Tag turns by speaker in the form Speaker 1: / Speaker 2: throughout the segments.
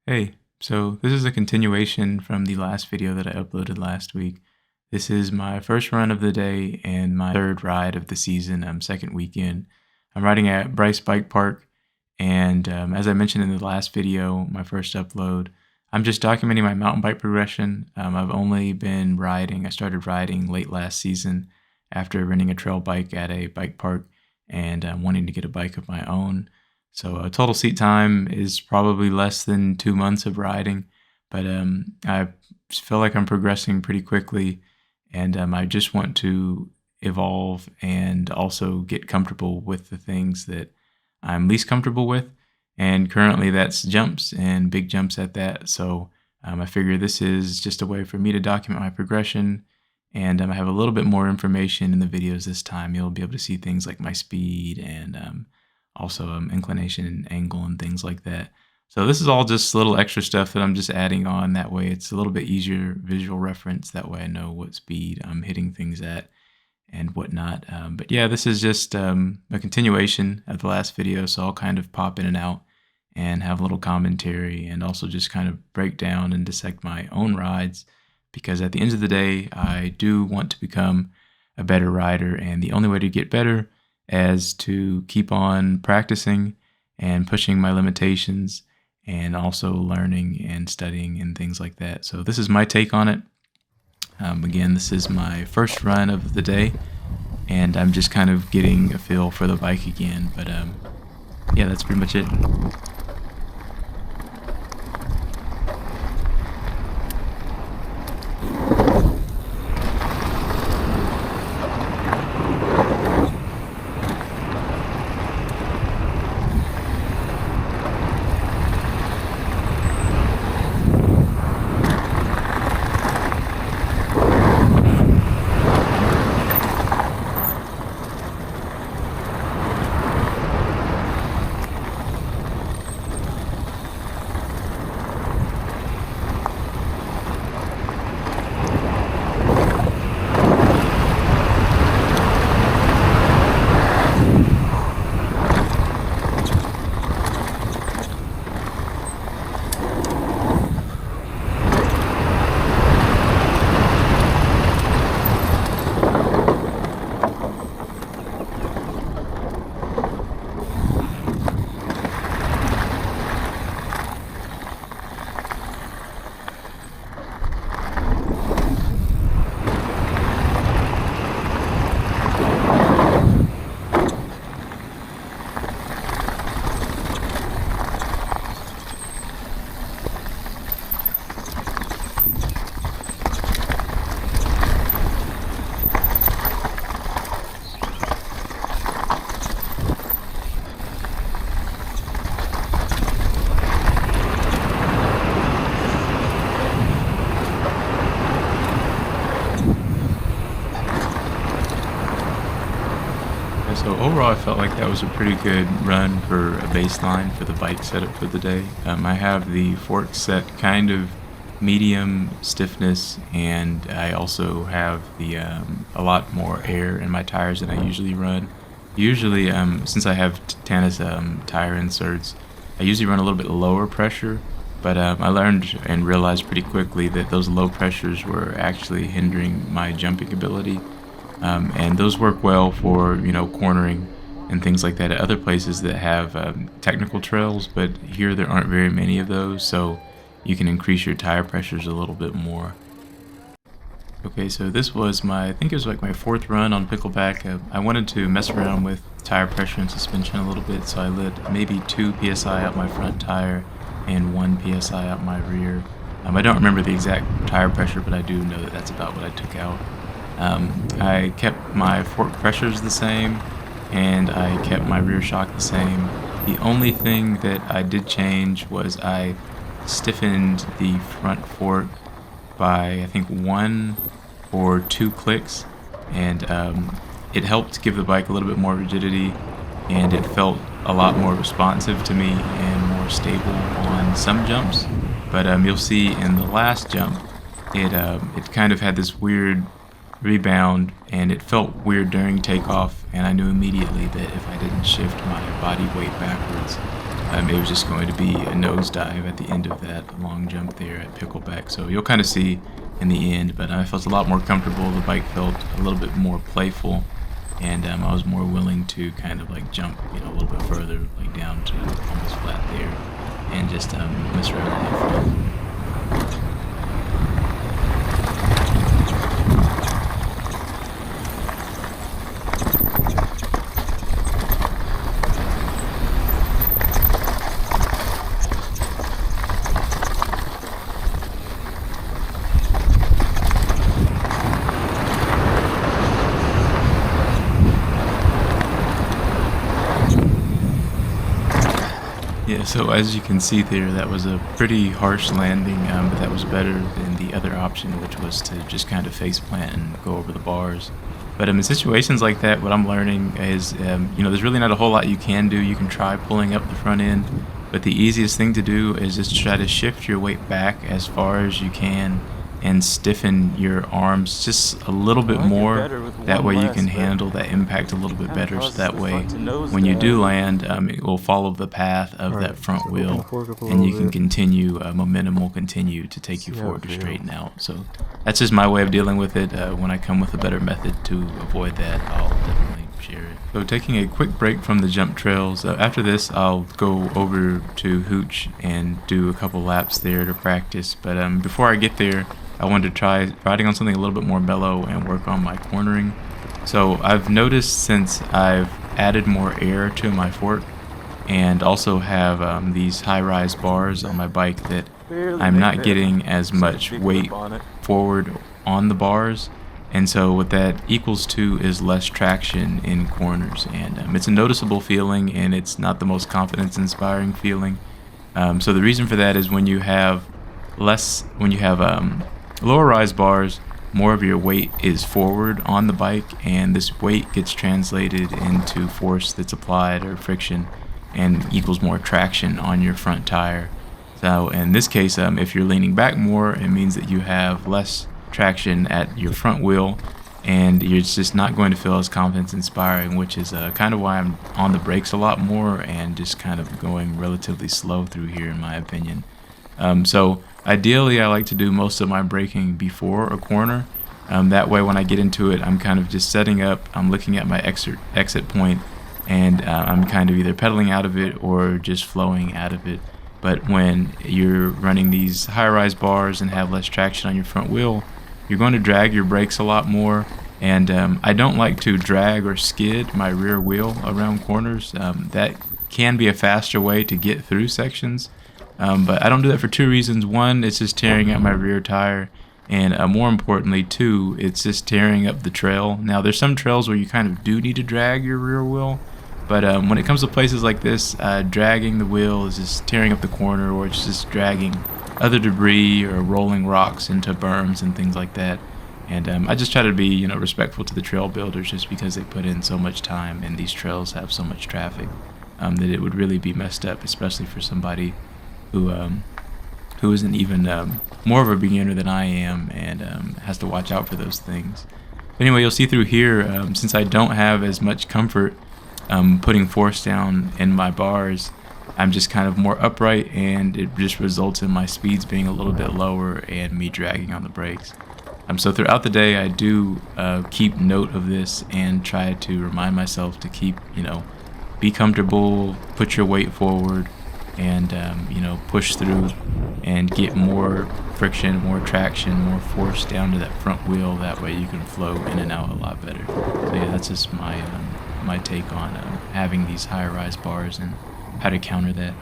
Speaker 1: Hey, so this is a continuation from the last video that I uploaded last week. This is my first run of the day and my third ride of the season, second weekend. I'm riding at Bryce Bike Park, and as I mentioned in the last video, my first upload, I'm just documenting my mountain bike progression. I've only been riding, I started riding late last season after renting a trail bike at a bike park and wanting to get a bike of my own. So total seat time is probably less than 2 months of riding, but I feel like I'm progressing pretty quickly, and I just want to evolve and also get comfortable with the things that I'm least comfortable with. And currently that's jumps and big jumps at that. So I figure this is just a way for me to document my progression, and I have a little bit more information in the videos this time. You'll be able to see things like my speed and also inclination and angle and things like that. So this is all just little extra stuff that I'm just adding on. That way it's a little bit easier visual reference. That way I know what speed I'm hitting things at and whatnot. But yeah, this is just a continuation of the last video. So I'll kind of pop in and out and have a little commentary and also just kind of break down and dissect my own rides, because at the end of the day, I do want to become a better rider, and the only way to get better is to keep on practicing and pushing my limitations and also learning and studying and things like that. So this is my take on it. Again, this is my first run of the day, and I'm just kind of getting a feel for the bike again. But yeah, that's pretty much it. So overall, I felt like that was a pretty good run for a baseline for the bike setup for the day. I have the fork set kind of medium stiffness, and I also have the a lot more air in my tires than I usually run. Usually, since I have Tannis tire inserts, I usually run a little bit lower pressure, but I learned and realized pretty quickly that those low pressures were actually hindering my jumping ability. And those work well for, cornering and things like that at other places that have technical trails, but here there aren't very many of those, so you can increase your tire pressures a little bit more. Okay, so this was I think it was like my fourth run on Pickleback. I wanted to mess around with tire pressure and suspension a little bit, so I let maybe 2 psi out my front tire and 1 psi out my rear. I don't remember the exact tire pressure, but I do know that that's about what I took out. I kept my fork pressures the same, and I kept my rear shock the same. The only thing that I did change was I stiffened the front fork by I think 1 or 2 clicks, and it helped give the bike a little bit more rigidity, and it felt a lot more responsive to me and more stable on some jumps. But you'll see in the last jump, it kind of had this weird rebound, and it felt weird during takeoff, and I knew immediately that if I didn't shift my body weight backwards, it was just going to be a nosedive at the end of that long jump there at pickleback. So you'll kind of see in the end, but I felt a lot more comfortable. The bike felt a little bit more playful, and I was more willing to kind of like jump, a little bit further, like down to almost flat there, and just mess around and have fun. Yeah, so as you can see there, that was a pretty harsh landing, but that was better than the other option, which was to just kind of face plant and go over the bars. But in situations like that, what I'm learning is, there's really not a whole lot you can do. You can try pulling up the front end, but the easiest thing to do is just try to shift your weight back as far as you can and stiffen your arms just a little bit more. That way you can handle that impact a little bit better, so that way when you do land, it will follow the path of that front wheel, and you can continue, momentum will continue to take you forward to straighten out. So that's just my way of dealing with it. When I come with a better method to avoid that, I'll definitely share it. So taking a quick break from the jump trails, after this I'll go over to Hooch and do a couple laps there to practice, but before I get there, I wanted to try riding on something a little bit more mellow and work on my cornering. So I've noticed since I've added more air to my fork and also have these high-rise bars on my bike that I'm not getting as much weight forward on the bars, and so what that equals to is less traction in corners, and it's a noticeable feeling, and it's not the most confidence-inspiring feeling. So the reason for that is when you have lower rise bars, more of your weight is forward on the bike, and this weight gets translated into force that's applied or friction and equals more traction on your front tire. So in this case, if you're leaning back more, it means that you have less traction at your front wheel, and you're just not going to feel as confidence inspiring, which is kind of why I'm on the brakes a lot more and just kind of going relatively slow through here, in my opinion. So ideally, I like to do most of my braking before a corner. That way, when I get into it, I'm kind of just setting up, I'm looking at my exit point, and I'm kind of either pedaling out of it or just flowing out of it. But when you're running these high-rise bars and have less traction on your front wheel, you're going to drag your brakes a lot more. And I don't like to drag or skid my rear wheel around corners. That can be a faster way to get through sections. But I don't do that for two reasons. One, it's just tearing up my rear tire, and more importantly, two, it's just tearing up the trail. Now, there's some trails where you kind of do need to drag your rear wheel, but when it comes to places like this, dragging the wheel is just tearing up the corner, or it's just dragging other debris or rolling rocks into berms and things like that. And I just try to be, respectful to the trail builders, just because they put in so much time and these trails have so much traffic, that it would really be messed up, especially for somebody who isn't even more of a beginner than I am, and has to watch out for those things. But anyway, you'll see through here, since I don't have as much comfort putting force down in my bars, I'm just kind of more upright, and it just results in my speeds being a little bit lower and me dragging on the brakes. So throughout the day, I do keep note of this and try to remind myself to keep, be comfortable, put your weight forward, and push through and get more friction, more traction, more force down to that front wheel. That way you can flow in and out a lot better. So yeah, that's just my take on having these high-rise bars and how to counter that.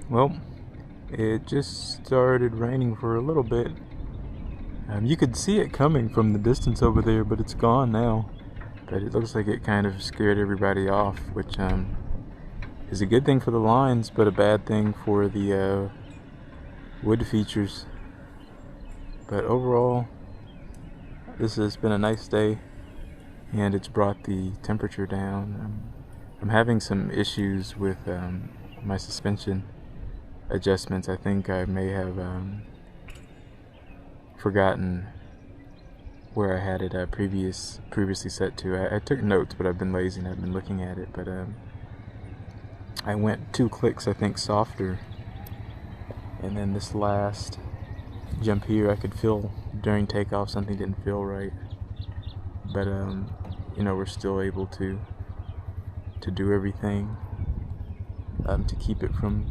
Speaker 1: Well, it just started raining for a little bit. You could see it coming from the distance over there, but it's gone now. But it looks like it kind of scared everybody off, which is a good thing for the lines, but a bad thing for the wood features. But overall, this has been a nice day, and it's brought the temperature down. I'm having some issues with my suspension adjustments. I think I may have forgotten where I had it previously set to. I took notes, but I've been lazy and I've been looking at it. But I went 2 clicks, I think, softer, and then this last jump here, I could feel during takeoff something didn't feel right. But you know, we're still able to do everything to keep it from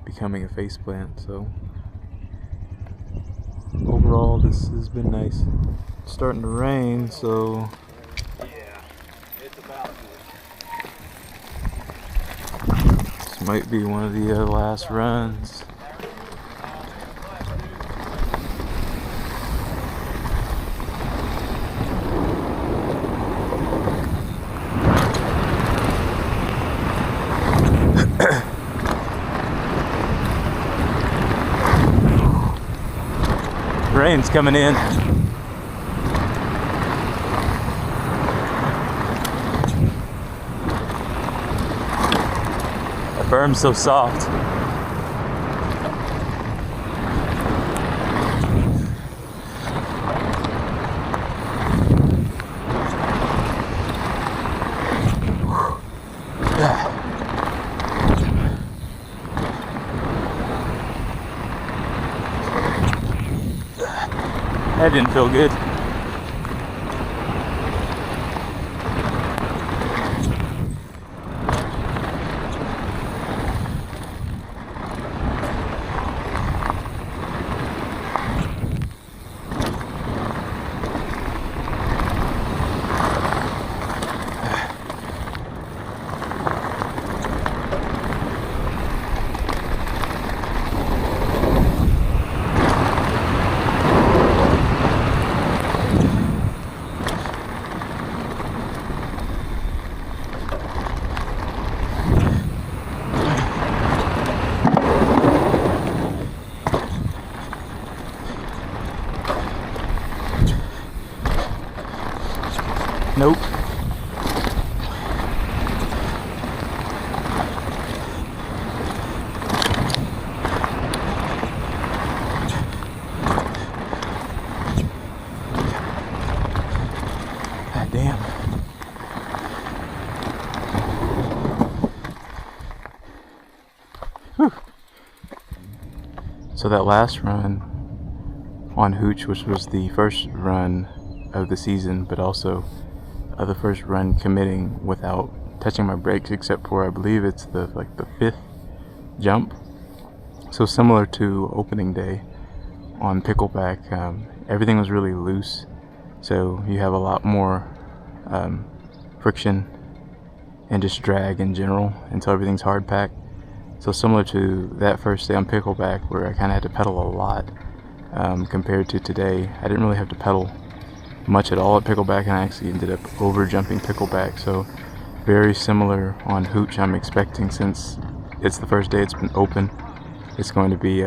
Speaker 1: becoming a faceplant. So overall, this has been nice. It's starting to rain, so
Speaker 2: yeah, it's about
Speaker 1: this might be one of the last runs. Rain's coming in. The berm's so soft. That didn't feel good. Nope. God damn. Whew. So that last run on Hooch, which was the first run of the season, but also the first run committing without touching my brakes, except for, I believe it's the 5th jump. So similar to opening day on pickleback, everything was really loose, so you have a lot more friction and just drag in general until everything's hard packed. So similar to that first day on pickleback, where I kind of had to pedal a lot, compared to today, I didn't really have to pedal much at all at pickleback, and I actually ended up over jumping pickleback. So very similar on Hooch. I'm expecting, since it's the first day it's been open, it's going to be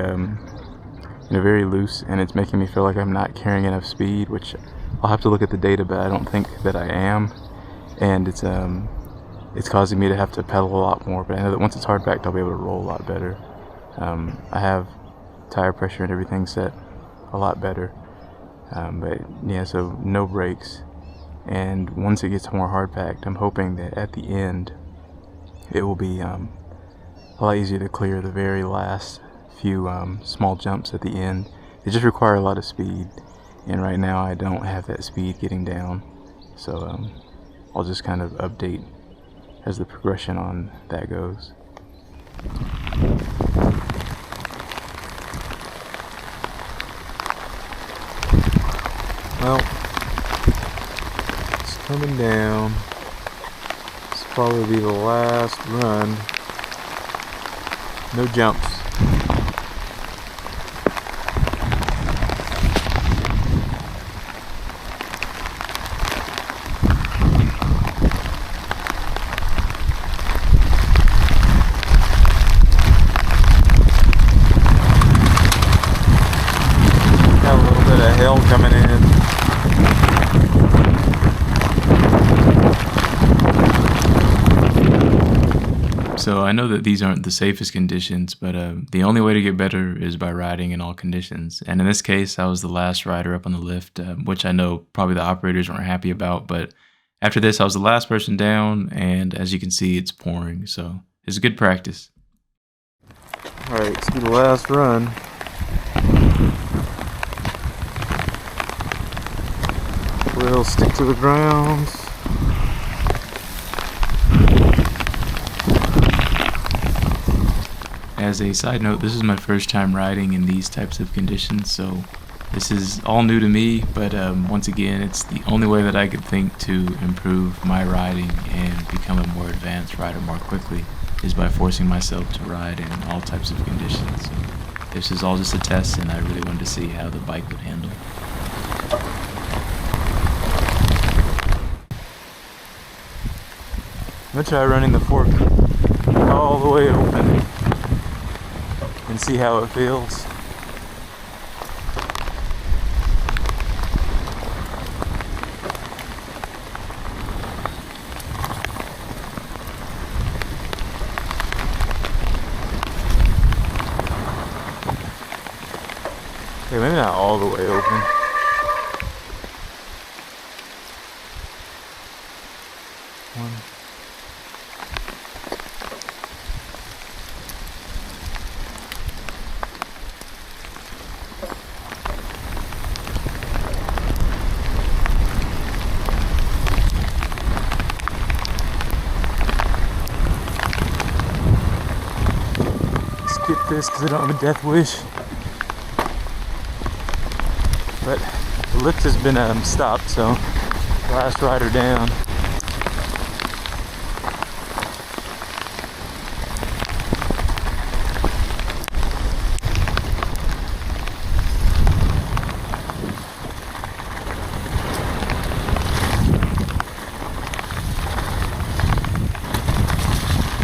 Speaker 1: very loose, and it's making me feel like I'm not carrying enough speed, which I'll have to look at the data, but I don't think that I am, and it's causing me to have to pedal a lot more. But I know that once it's hard packed, I'll be able to roll a lot better. I have tire pressure and everything set a lot better. But yeah, so no brakes, and once it gets more hard packed, I'm hoping that at the end it will be a lot easier to clear the very last few small jumps at the end. They just require a lot of speed, and right now I don't have that speed getting down, so I'll just kind of update as the progression on that goes. Well, it's coming down. This will probably be the last run. No jumps. Got a little bit of hail coming in. know that these aren't the safest conditions, but the only way to get better is by riding in all conditions. And in this case, I was the last rider up on the lift, which I know probably the operators weren't happy about. But after this, I was the last person down, and as you can see, it's pouring. So it's good practice.
Speaker 3: All right, let's do the last run. We'll stick to the ground.
Speaker 1: As a side note, this is my first time riding in these types of conditions, so this is all new to me, but once again, it's the only way that I could think to improve my riding and become a more advanced rider more quickly is by forcing myself to ride in all types of conditions. So this is all just a test, and I really wanted to see how the bike would handle.
Speaker 3: I'm gonna try running the fork all the way open and see how it feels. Okay, maybe not all the way open. One. Skip this because I don't have a death wish. But the lift has been stopped, so last rider down.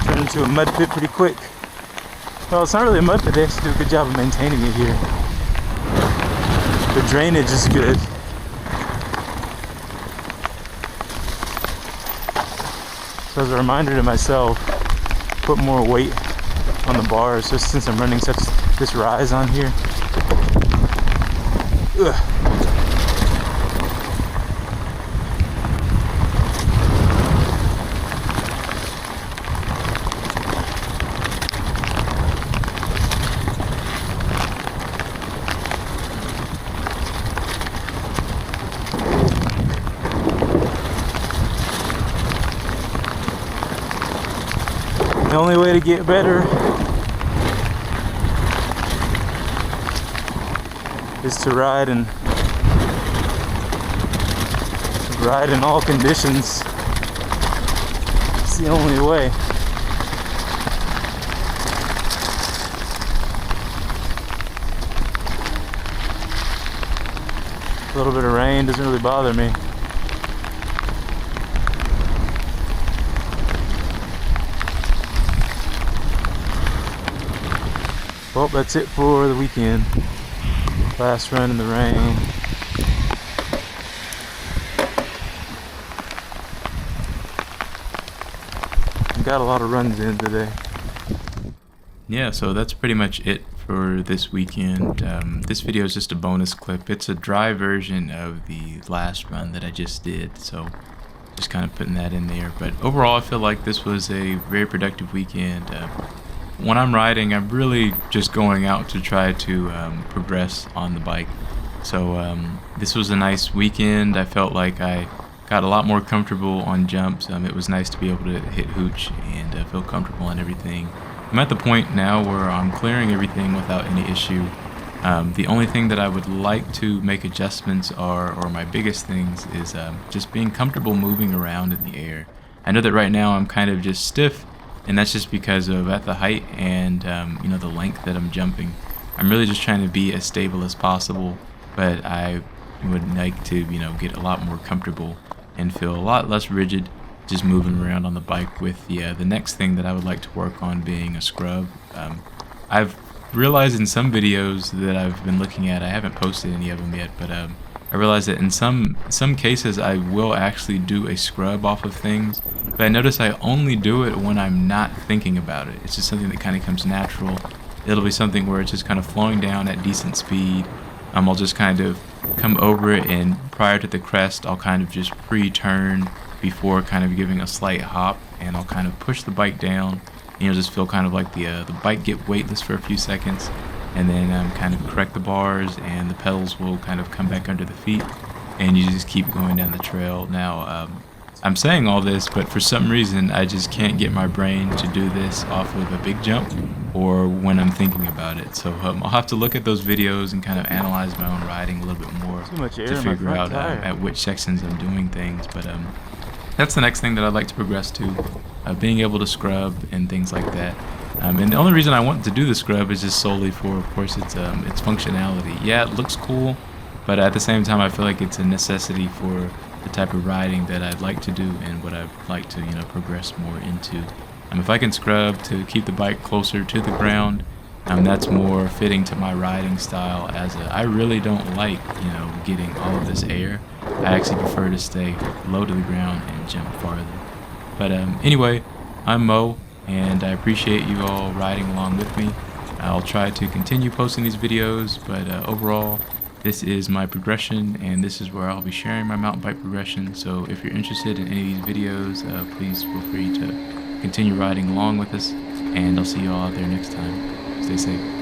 Speaker 3: Turned into a mud pit pretty quick. Well, it's not really a mud pit, they actually do a good job of maintaining it here. The drainage is good. So as a reminder to myself, put more weight on the bars, just since I'm running this rise on here. Ugh. The only way to get better is to ride in all conditions. It's the only way. A little bit of rain doesn't really bother me. Well, that's it for the weekend. Last run in the rain. Got a lot of runs in today.
Speaker 1: Yeah, so that's pretty much it for this weekend. This video is just a bonus clip. It's a dry version of the last run that I just did, so just kind of putting that in there. But overall, I feel like this was a very productive weekend. When I'm riding, I'm really just going out to try to progress on the bike. So this was a nice weekend. I felt like I got a lot more comfortable on jumps. It was nice to be able to hit hooch and feel comfortable on everything. I'm at the point now where I'm clearing everything without any issue. The only thing that I would like to make adjustments or my biggest things is just being comfortable moving around in the air. I know that right now I'm kind of just stiff, and that's just because of at the height and the length that I'm jumping. I'm really just trying to be as stable as possible, but I would like to get a lot more comfortable and feel a lot less rigid just moving around on the bike, with the next thing that I would like to work on being a scrub. I've realized in some videos that I've been looking at, I haven't posted any of them yet, but I realized that in some cases I will actually do a scrub off of things, but I notice I only do it when I'm not thinking about it. It's just something that kind of comes natural. It'll be something where it's just kind of flowing down at decent speed. I'll just kind of come over it, and prior to the crest I'll kind of just pre-turn before kind of giving a slight hop, and I'll kind of push the bike down, and you'll just feel kind of like the bike get weightless for a few seconds, and then kind of correct the bars, and the pedals will kind of come back under the feet, and you just keep going down the trail. Now I'm saying all this, but for some reason I just can't get my brain to do this off of a big jump or when I'm thinking about it. So I'll have to look at those videos and kind of analyze my own riding a little bit more to figure out at which sections I'm doing things. But that's the next thing that I'd like to progress to, being able to scrub and things like that. And the only reason I want to do the scrub is just solely for, of course, its functionality. Yeah, it looks cool, but at the same time I feel like it's a necessity for the type of riding that I'd like to do and what I'd like to, progress more into. If I can scrub to keep the bike closer to the ground, that's more fitting to my riding style. I really don't like, getting all of this air. I actually prefer to stay low to the ground and jump farther. But anyway, I'm Mo, and I appreciate you all riding along with me. I'll try to continue posting these videos, but overall, this is my progression, and this is where I'll be sharing my mountain bike progression. So if you're interested in any of these videos, please feel free to continue riding along with us, and I'll see you all out there next time. Stay safe.